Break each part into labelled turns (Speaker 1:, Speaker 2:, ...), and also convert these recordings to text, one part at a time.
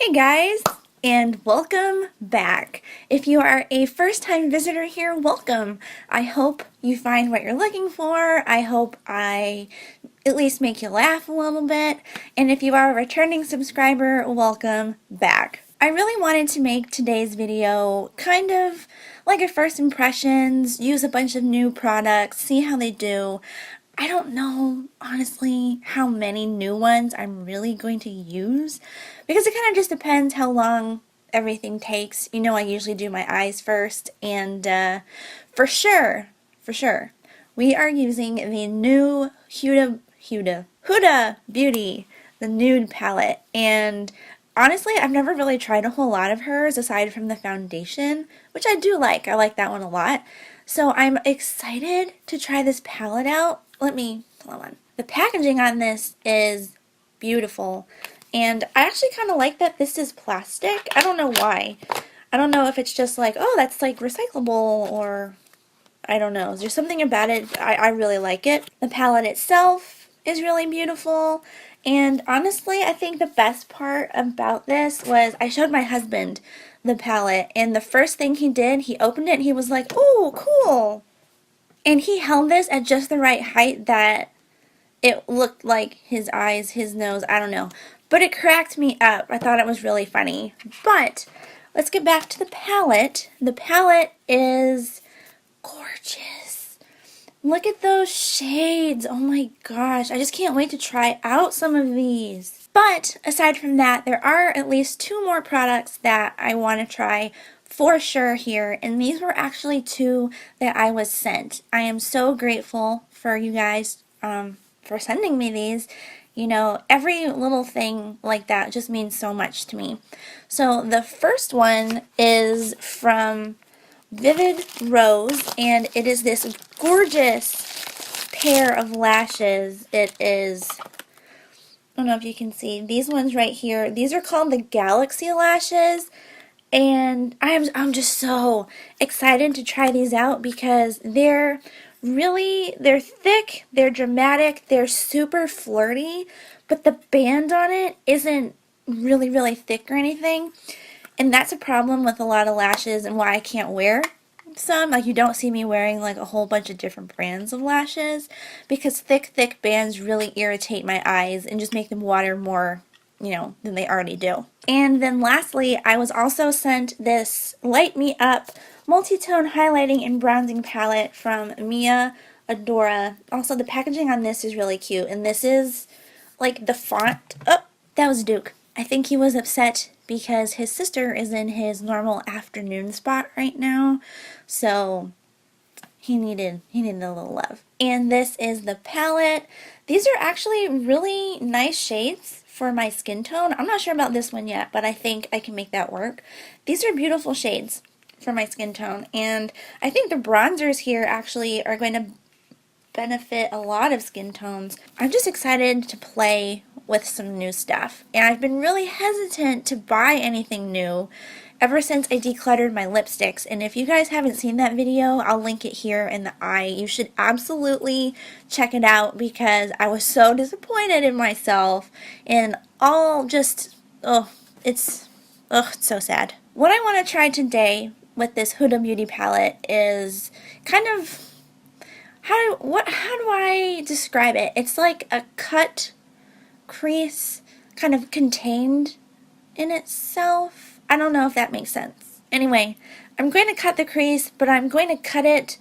Speaker 1: Hey guys, and welcome back. If you are a first-time visitor here, welcome. I hope you find what you're looking for. I hope I at least make you laugh a little bit. And if you are a returning subscriber, welcome back. I really wanted to make today's video kind of like a first impressions, use a bunch of new products, see how they do. I don't know, honestly, how many new ones I'm really going to use because it kind of just depends how long everything takes. You know, I usually do my eyes first, and for sure, we are using the new Huda Beauty, the Nude palette, and honestly, I've never really tried a whole lot of hers aside from the foundation, which I do like. I like that one a lot. So I'm excited to try this palette out. Hold on. The packaging on this is beautiful, and I actually kind of like that this is plastic. I don't know why. I don't know if it's just like, oh, that's like recyclable, or I don't know. There's something about it. I really like it. The palette itself is really beautiful, and honestly, I think the best part about this was I showed my husband the palette, and the first thing he did, he opened it and he was like, oh, cool. And he held this at just the right height that it looked like his eyes, his nose, I don't know. But it cracked me up. I thought it was really funny. But let's get back to the palette. The palette is gorgeous. Look at those shades. Oh my gosh. I just can't wait to try out some of these. But aside from that, there are at least two more products that I want to try for sure here, and these were actually two that I was sent. I am so grateful for you guys for sending me these. You know, every little thing like that just means so much to me. So the first one is from Vivid Rose, and it is this gorgeous pair of lashes. It is, I don't know if you can see, these ones right here, these are called the Galaxy lashes. And I'm just so excited to try these out because they're thick, they're dramatic, they're super flirty, but the band on it isn't really thick or anything. And that's a problem with a lot of lashes and why I can't wear some. Like, you don't see me wearing like a whole bunch of different brands of lashes because thick bands really irritate my eyes and just make them water more, you know, than they already do. And then lastly, I was also sent this Light Me Up multi-tone highlighting and bronzing palette from Mia Adora. Also, the packaging on this is really cute, and this is like the font. Oh, that was Duke. I think he was upset because his sister is in his normal afternoon spot right now, so he needed a little love. And this is the palette. These are actually really nice shades for my skin tone. I'm not sure about this one yet, but I think I can make that work. These are beautiful shades for my skin tone, and I think the bronzers here actually are going to benefit a lot of skin tones. I'm just excited to play with some new stuff, and I've been really hesitant to buy anything new ever since I decluttered my lipsticks. And if you guys haven't seen that video, I'll link it here in the eye. You should absolutely check it out because I was so disappointed in myself and all just, it's so sad. What I want to try today with this Huda Beauty palette is kind of, how do I describe it? It's like a cut crease kind of contained in itself. I don't know if that makes sense. Anyway, I'm going to cut the crease, but I'm going to cut it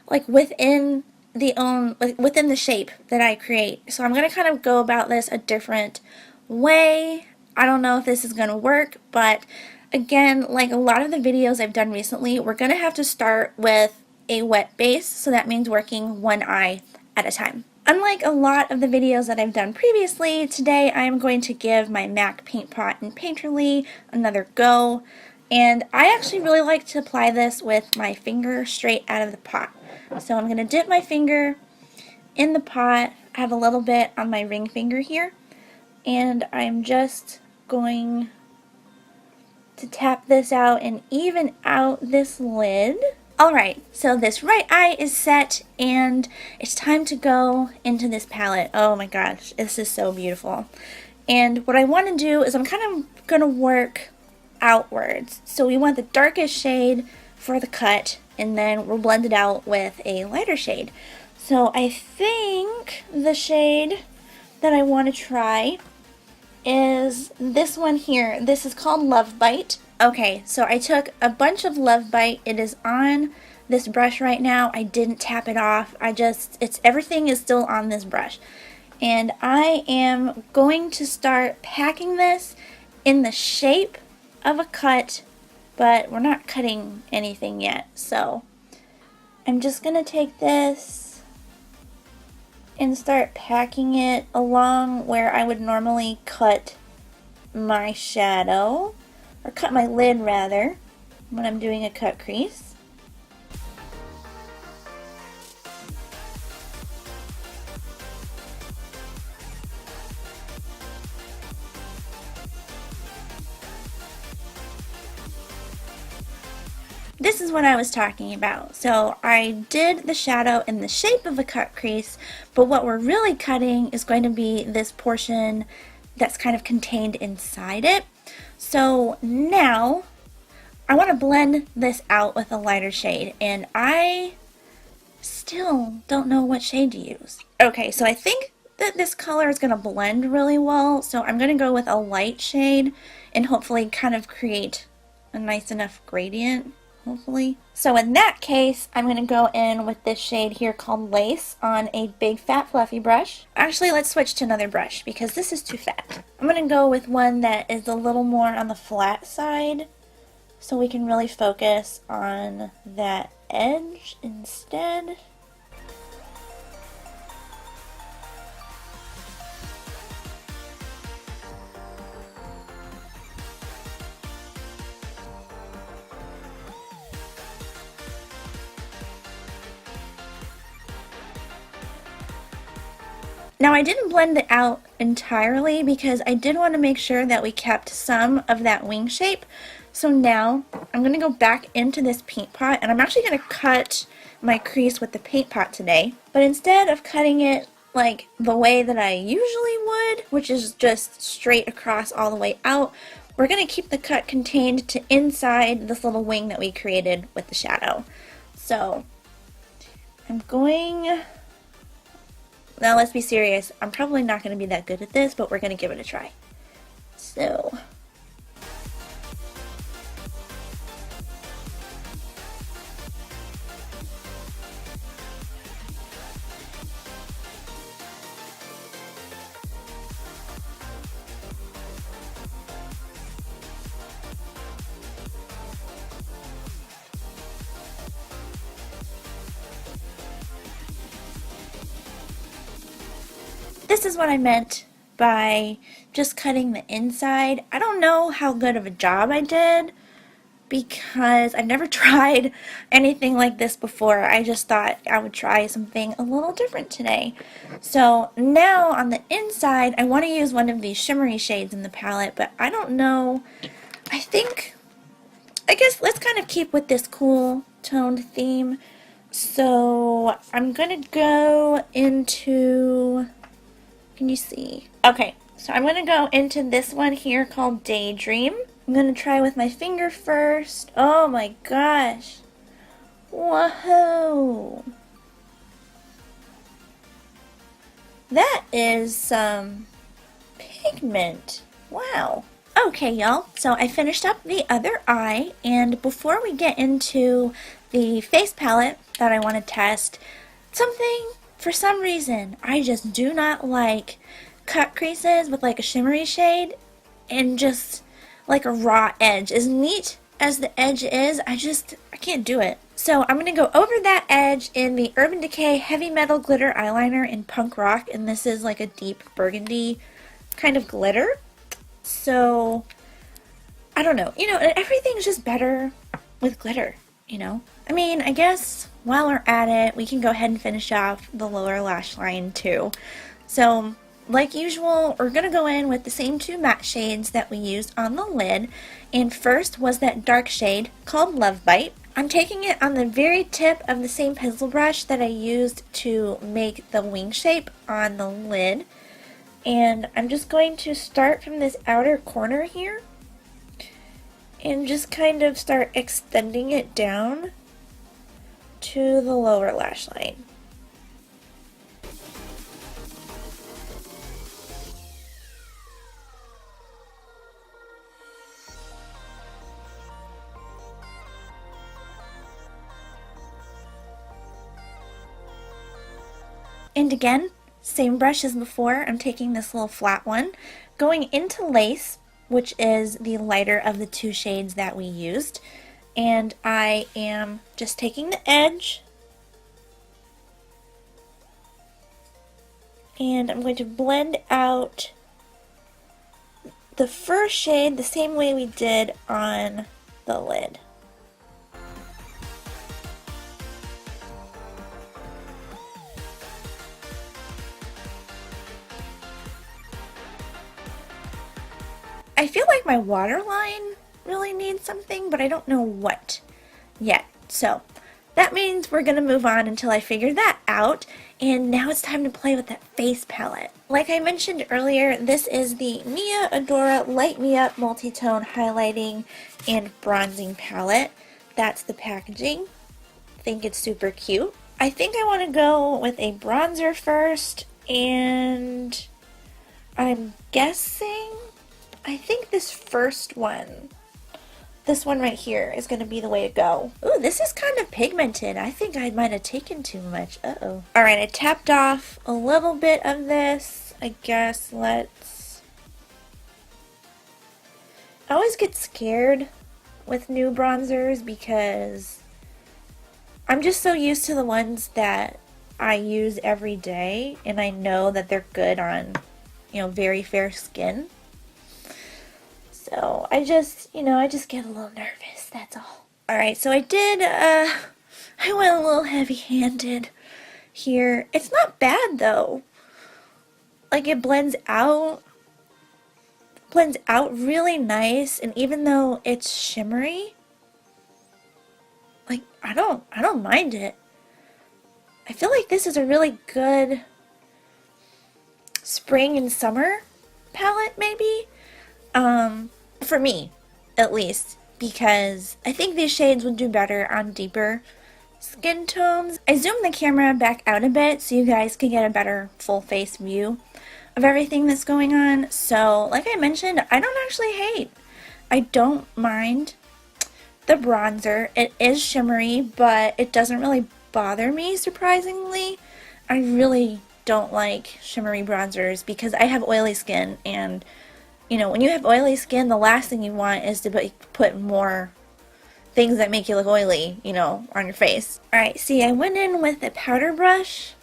Speaker 1: like within the shape that I create. So I'm going to kind of go about this a different way. I don't know if this is going to work, but again, like a lot of the videos I've done recently, we're going to have to start with a wet base, so that means working one eye at a time. Unlike a lot of the videos that I've done previously, today I'm going to give my MAC Paint Pot and Painterly another go, and I actually really like to apply this with my finger straight out of the pot. So I'm going to dip my finger in the pot. I have a little bit on my ring finger here, and I'm just going to tap this out and even out this lid. Alright, so this right eye is set, and it's time to go into this palette. Oh my gosh, this is so beautiful. And what I want to do is I'm kind of going to work outwards. So we want the darkest shade for the cut, and then we'll blend it out with a lighter shade. So I think the shade that I want to try is this one here. This is called Love Bite. Okay, so I took a bunch of Love Bite. It is on this brush right now. I didn't tap it off. Everything is still on this brush. And I am going to start packing this in the shape of a cut, but we're not cutting anything yet. So I'm just going to take this and start packing it along where I would normally cut my shadow, or cut my lid rather, when I'm doing a cut crease. This is what I was talking about. So I did the shadow in the shape of a cut crease, but what we're really cutting is going to be this portion that's kind of contained inside it. So now I want to blend this out with a lighter shade, and I still don't know what shade to use. Okay, so I think that this color is going to blend really well, so I'm going to go with a light shade and hopefully kind of create a nice enough gradient. Hopefully. So in that case, I'm going to go in with this shade here called Lace on a big fat fluffy brush. Actually, let's switch to another brush because this is too fat. I'm going to go with one that is a little more on the flat side so we can really focus on that edge instead. Now I didn't blend it out entirely because I did want to make sure that we kept some of that wing shape. So now I'm going to go back into this paint pot, and I'm actually going to cut my crease with the paint pot today. But instead of cutting it like the way that I usually would, which is just straight across all the way out, we're going to keep the cut contained to inside this little wing that we created with the shadow. So I'm going... Now let's be serious, I'm probably not going to be that good at this, but we're going to give it a try. So... This is what I meant by just cutting the inside. I don't know how good of a job I did because I've never tried anything like this before. I just thought I would try something a little different today. So now on the inside, I want to use one of these shimmery shades in the palette, but I don't know. I guess let's kind of keep with this cool toned theme. So I'm going to go into... Can you see? Okay, so I'm going to go into this one here called Daydream. I'm going to try with my finger first. Oh my gosh. Whoa. That is some pigment. Wow. Okay, y'all. So I finished up the other eye, and before we get into the face palette that I want to test, for some reason, I just do not like cut creases with like a shimmery shade and just like a raw edge. As neat as the edge is, I can't do it. So I'm going to go over that edge in the Urban Decay Heavy Metal Glitter Eyeliner in Punk Rock, and this is like a deep burgundy kind of glitter. So, I don't know. You know, everything's just better with glitter, you know? I mean, I guess while we're at it, we can go ahead and finish off the lower lash line too. So, like usual, we're going to go in with the same two matte shades that we used on the lid. And first was that dark shade called Love Bite. I'm taking it on the very tip of the same pencil brush that I used to make the wing shape on the lid. And I'm just going to start from this outer corner here and just kind of start extending it down to the lower lash line. And again, same brush as before, I'm taking this little flat one, going into Lace, which is the lighter of the two shades that we used, and I am just taking the edge and I'm going to blend out the first shade the same way we did on the lid. I feel like my waterline really needs something, but I don't know what yet. So that means we're going to move on until I figure that out. And now it's time to play with that face palette. Like I mentioned earlier, this is the Mia Adora Light Me Up Multi-Tone Highlighting and Bronzing Palette. That's the packaging. I think it's super cute. I think I want to go with a bronzer first, and I'm guessing, I think this first one, this one right here, is going to be the way to go. Ooh, this is kind of pigmented. I think I might have taken too much. Uh-oh. Alright, I tapped off a little bit of this. I guess let's... I always get scared with new bronzers because I'm just so used to the ones that I use every day, and I know that they're good on, you know, very fair skin. So I just get a little nervous, that's all. Alright, so I went a little heavy-handed here. It's not bad though. Like, it blends out really nice, and even though it's shimmery, like, I don't mind it. I feel like this is a really good spring and summer palette, maybe. For me, at least, because I think these shades would do better on deeper skin tones. I zoomed the camera back out a bit so you guys can get a better full face view of everything that's going on. So, like I mentioned, I don't actually hate. I don't mind the bronzer. It is shimmery, but it doesn't really bother me, surprisingly. I really don't like shimmery bronzers because I have oily skin, and you know, when you have oily skin, the last thing you want is to put more things that make you look oily, you know, on your face. Alright, see, I went in with a powder brush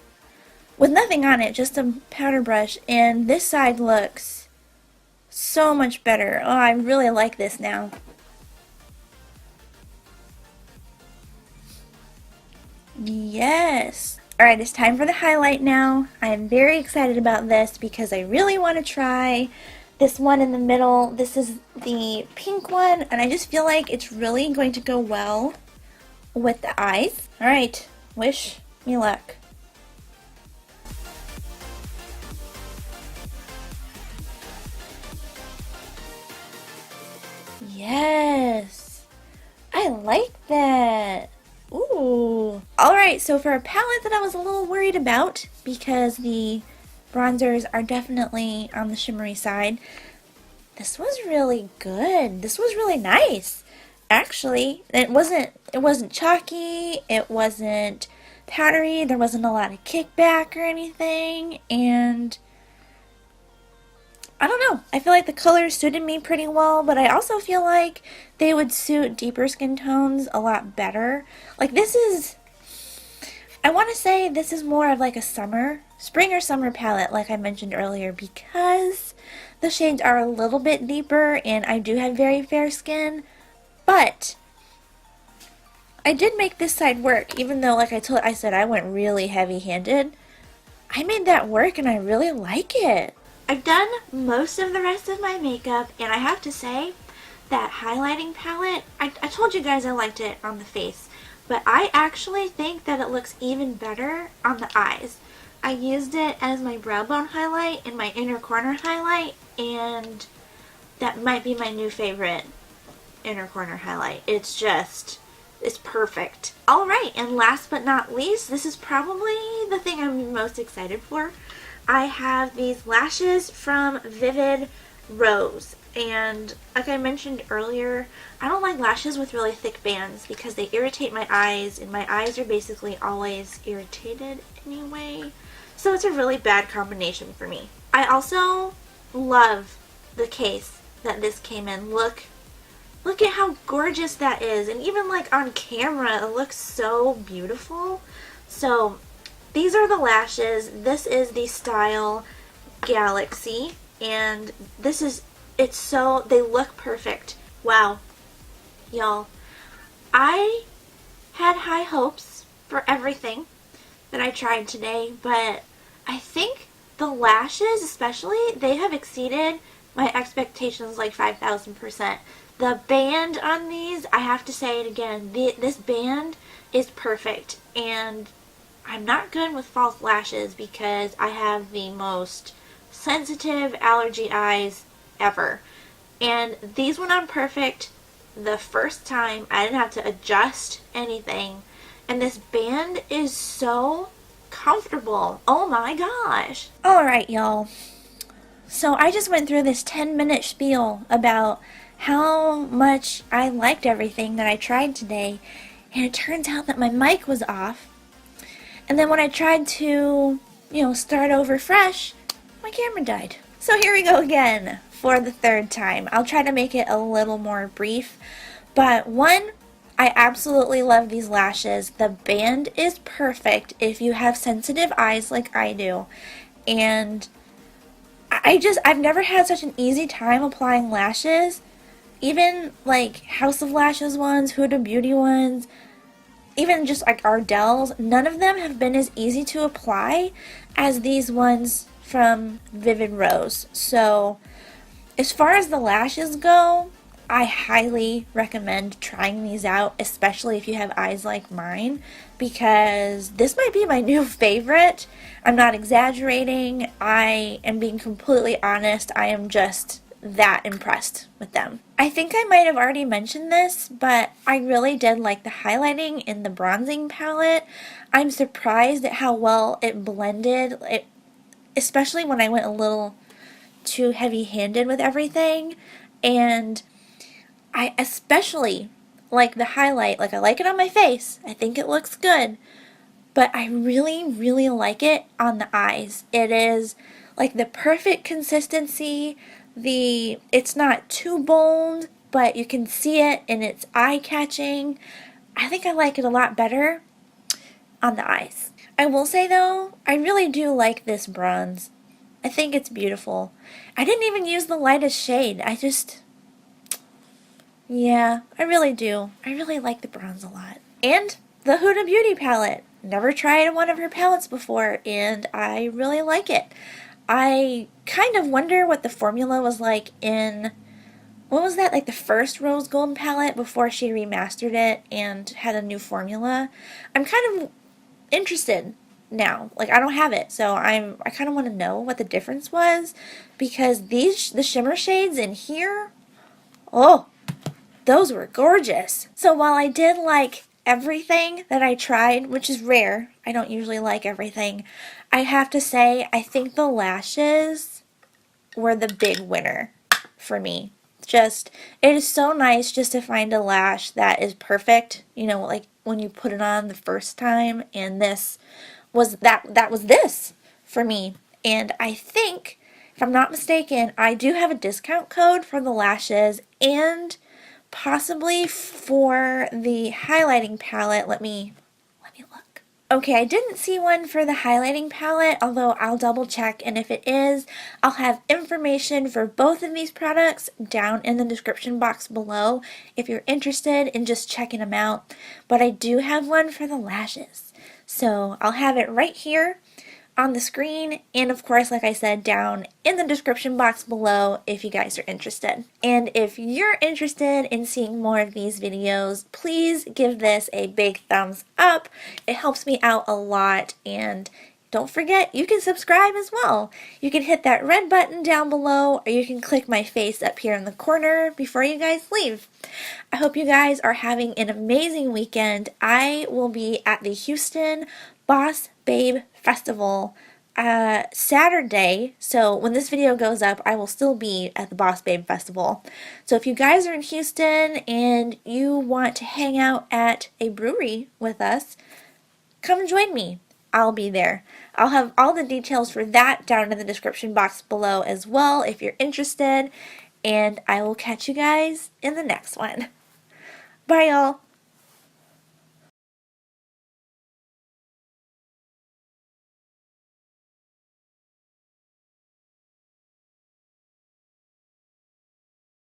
Speaker 1: with nothing on it, just a powder brush, and this side looks so much better. Oh, I really like this now. Yes! Alright, it's time for the highlight now. I am very excited about this because I really want to try this one in the middle. This is the pink one, and I just feel like it's really going to go well with the eyes. Alright, wish me luck. Yes! I like that! Ooh! Alright, so for a palette that I was a little worried about because the bronzers are definitely on the shimmery side, this was really good. This was really nice. Actually, it wasn't chalky, it wasn't powdery, there wasn't a lot of kickback or anything, and I don't know. I feel like the colors suited me pretty well, but I also feel like they would suit deeper skin tones a lot better. Like, this is, I want to say this is more of like a spring or summer palette, like I mentioned earlier, because the shades are a little bit deeper and I do have very fair skin, but I did make this side work, even though, like I said, I went really heavy-handed. I made that work and I really like it. I've done most of the rest of my makeup, and I have to say that highlighting palette, I told you guys I liked it on the face, but I actually think that it looks even better on the eyes. I used it as my brow bone highlight and my inner corner highlight, and that might be my new favorite inner corner highlight. It's perfect. Alright, and last but not least, this is probably the thing I'm most excited for. I have these lashes from Vivid Rose, and like I mentioned earlier, I don't like lashes with really thick bands because they irritate my eyes, and my eyes are basically always irritated anyway, so it's a really bad combination for me. I also love the case that this came in. Look at how gorgeous that is, and even like on camera it looks so beautiful. So these are the lashes. This is the Style Galaxy, and they look perfect. Wow, y'all, I had high hopes for everything that I tried today, but I think the lashes especially, they have exceeded my expectations like 5,000%. The band on these, I have to say it again, this band is perfect, and I'm not good with false lashes because I have the most sensitive allergy eyes ever. And these went on perfect the first time. I didn't have to adjust anything. And this band is so comfortable. Oh my gosh. Alright, y'all. So I just went through this 10-minute spiel about how much I liked everything that I tried today. And it turns out that my mic was off. And then when I tried to, start over fresh, my camera died. So here we go again for the third time. I'll try to make it a little more brief. But one, I absolutely love these lashes. The band is perfect if you have sensitive eyes like I do. And I've never had such an easy time applying lashes. Even like House of Lashes ones, Huda Beauty ones, even just like Ardell's, none of them have been as easy to apply as these ones from Vivid Rose. So as far as the lashes go, I highly recommend trying these out, especially if you have eyes like mine, because this might be my new favorite. I'm not exaggerating. I am being completely honest. I am just that impressed with them. I think I might have already mentioned this, but I really did like the highlighting in the bronzing palette. I'm surprised at how well it blended, especially when I went a little too heavy-handed with everything. And I especially like the highlight. Like, I like it on my face. I think it looks good. But I really, really like it on the eyes. It is like the perfect consistency. It's not too bold, but you can see it and it's eye-catching. I think I like it a lot better on the eyes. I will say though, I really do like this bronze. I think it's beautiful. I didn't even use the lightest shade. Yeah, I really do. I really like the bronze a lot. And the Huda Beauty palette. Never tried one of her palettes before, and I really like it. I kind of wonder what the formula was like in, what was that, like the first Rose Gold palette before she remastered it and had a new formula. I'm kind of interested now. Like, I don't have it, so I kind of want to know what the difference was, because the shimmer shades in here, oh, those were gorgeous. So while I did like everything that I tried, which is rare, I don't usually like everything, I have to say I think the lashes were the big winner for me. It is so nice just to find a lash that is perfect, like when you put it on the first time, and this was that was this for me. And I think, if I'm not mistaken, I do have a discount code for the lashes and possibly for the highlighting palette. Let me look. Okay, I didn't see one for the highlighting palette, although I'll double check, and if it is, I'll have information for both of these products down in the description box below if you're interested in just checking them out. But I do have one for the lashes, so I'll have it right here on the screen, and of course, like I said, down in the description box below if you guys are interested. And if you're interested in seeing more of these videos, please give this a big thumbs up. It helps me out a lot, and don't forget you can subscribe as well. You can hit that red button down below, or you can click my face up here in the corner before you guys leave. I hope you guys are having an amazing weekend. I will be at the Houston Boss Babe Festival Saturday, so when this video goes up, I will still be at the Boss Babe Festival. So if you guys are in Houston and you want to hang out at a brewery with us, come join me. I'll be there. I'll have all the details for that down in the description box below as well if you're interested, and I will catch you guys in the next one. Bye, y'all.